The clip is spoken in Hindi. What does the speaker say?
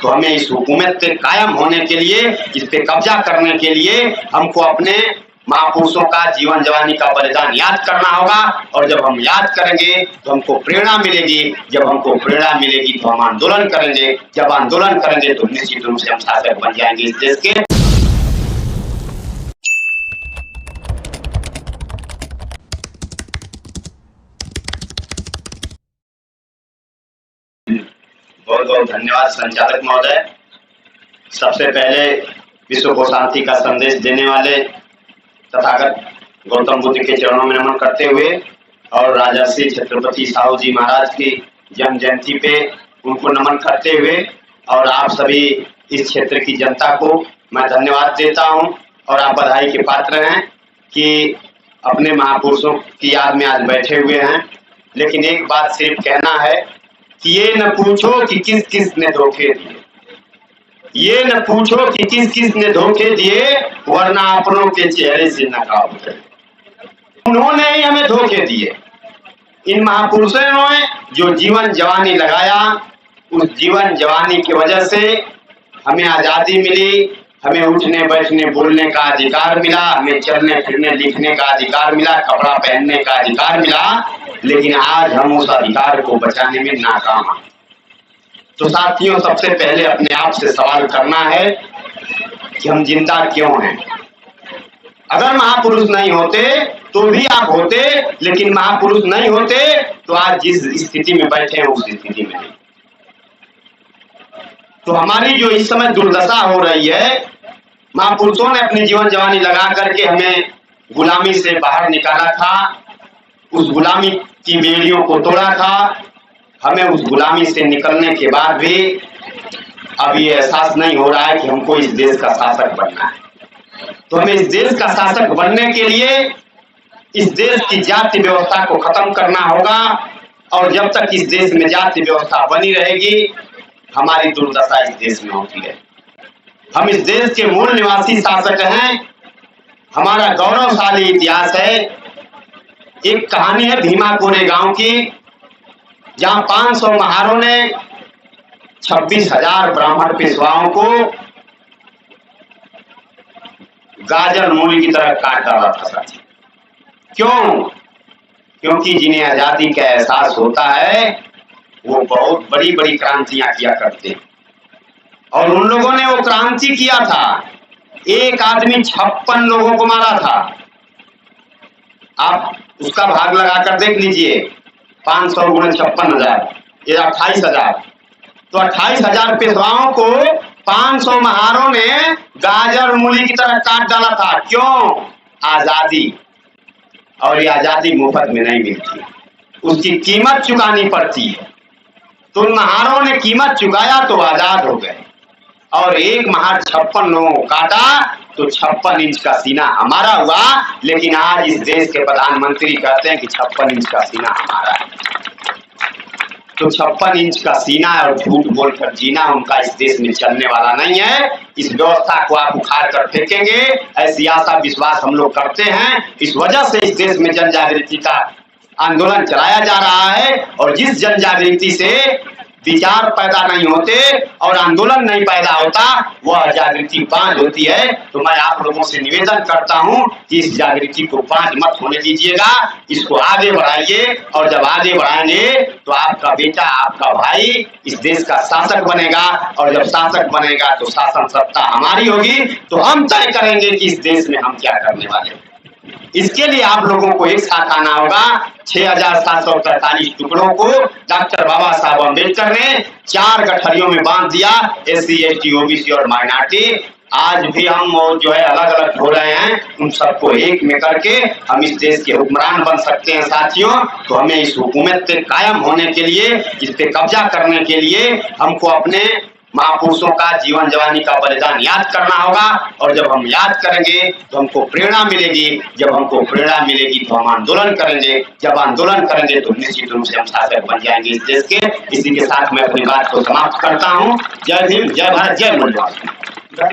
तो हमें इस हुकूमत पे कायम होने के लिए, इस पे कब्जा करने के लिए हमको अपने महापुरुषों का जीवन जवानी का बलिदान याद करना होगा। और जब हम याद करेंगे तो हमको प्रेरणा मिलेगी, जब हमको प्रेरणा मिलेगी तो हम आंदोलन करेंगे, जब आंदोलन करेंगे तो निश्चित रूप से हम शासक बन जाएंगे इस देश के। बहुत बहुत धन्यवाद संचालक महोदय। सबसे पहले विश्व को शांति का संदेश देने वाले तथागत गौतम बुद्ध के चरणों में नमन करते हुए और राजर्षि छत्रपति साहू जी महाराज की जन्म जयंती पे उनको नमन करते हुए और आप सभी इस क्षेत्र की जनता को मैं धन्यवाद देता हूं और आप बधाई के पात्र हैं कि अपने महापुरुषों की याद में आज बैठे हुए हैं। लेकिन एक बात सिर्फ कहना है कि ये न पूछो कि किस किस ने धोखे दिए, ये न पूछो कि किस किस ने धोखे दिए, वरना अपनों के चेहरे से नकाब उतरे। उन्होंने ही हमें धोखे दिए। इन महापुरुषों ने जो जीवन जवानी लगाया, उस जीवन जवानी की वजह से हमें आजादी मिली, हमें उठने बैठने बोलने का अधिकार मिला, हमें चलने फिरने लिखने का अधिकार मिला, कपड़ा पहनने का अधिकार मिला। लेकिन आज हम उस अधिकार को बचाने में नाकाम हैं। तो साथियों, सबसे पहले अपने आप से सवाल करना है कि हम जिंदा क्यों हैं। अगर महापुरुष नहीं होते तो भी आप होते, लेकिन महापुरुष नहीं होते तो आज जिस स्थिति में बैठे हैं उस स्थिति में नहीं। तो हमारी जो इस समय दुर्दशा हो रही है, महापुरुषों ने अपनी जीवन जवानी लगा करके हमें गुलामी से बाहर निकाला था, उस गुलामी की बेड़ियों को तोड़ा था। हमें उस गुलामी से निकलने के बाद भी अब ये एहसास नहीं हो रहा है कि हमको इस देश का शासक बनना है। तो हमें इस देश का शासक बनने के लिए इस देश की जाति व्यवस्था को खत्म करना होगा। और जब तक इस देश में जाति व्यवस्था बनी रहेगी, हमारी दुर्दशा इस देश में होती है। हम इस देश के मूल निवासी शासक हैं, हमारा गौरवशाली इतिहास है। एक कहानी है भीमा कोरे गांव की, जहां 500 महारों ने 26,000 ब्राह्मण पेशवाओं को गाजर मूली की तरह काट डाला था। क्यों? क्योंकि जिन्हें आजादी का एहसास होता है वो बहुत बड़ी बड़ी क्रांतियां किया करते हैं। और उन लोगों ने वो क्रांति किया था, एक आदमी 56 लोगों को मारा था। आप उसका भाग लगाकर देख लीजिए, 500 गुणे 56,000, ये 28,000। तो 28,000 पेशवाओं को 500 महारों ने गाजर मूली की तरह काट डाला था। क्यों? आजादी। और ये आजादी मुफ्त में नहीं मिलती, उसकी कीमत चुकानी पड़ती है। तो उन महारों ने कीमत चुकाया तो आजाद हो गए। और एक महार 56 लोगों को काटा तो 56 इंच का सीना हमारा हुआ। लेकिन आज इस देश के प्रधानमंत्री कहते हैं कि 56 इंच का सीना हमारा है। तो 56 इंच का सीना और झूठ बोलकर जीना उनका इस देश में चलने वाला नहीं है। इस व्यवस्था को आप उखाड़ कर फेंकेंगे, ऐसी आशा विश्वास हम लोग करते हैं। इस वजह से इस देश में जन जागृति का आंदोलन चलाया जा रहा है। और जिस जन जागृति से विचार पैदा नहीं होते और आंदोलन नहीं पैदा होता, वह जागृति बांझ होती है। तो मैं आप लोगों से निवेदन करता हूं कि इस जागृति को बांझ मत होने दीजिएगा, इसको आगे बढ़ाइए। और जब आगे बढ़ाएंगे तो आपका बेटा, आपका भाई इस देश का शासक बनेगा। और जब शासक बनेगा तो शासन सत्ता हमारी होगी। तो हम तय करेंगे कि इस देश में हम क्या करने वाले हैं। इसके लिए आप लोगों को एक साथ आना होगा। 6,743 टुकड़ों को डॉक्टर बाबा साहब अम्बेडकर ने 4 गठरियों में बांध दिया, SC, ST, OBC और माइनॉरिटी। आज भी हम जो है अलग अलग हो रहे हैं, उन सबको एक में करके हम इस देश के हुक्मरान बन सकते हैं। साथियों, तो हमें इस हुकूमत पे कायम होने के लिए, इस पे कब्जा करने के लिए हमको अपने महापुरुषों का जीवन जवानी का बलिदान याद करना होगा। और जब हम याद करेंगे तो हमको प्रेरणा मिलेगी, जब हमको प्रेरणा मिलेगी तो हम आंदोलन करेंगे, जब आंदोलन करेंगे तो निश्चित रूप से हम शासक बन जाएंगे इस देश के। इसी के साथ मैं अपनी बात को समाप्त करता हूँ। जय भीम, जय भारत, जय मूल्यवान।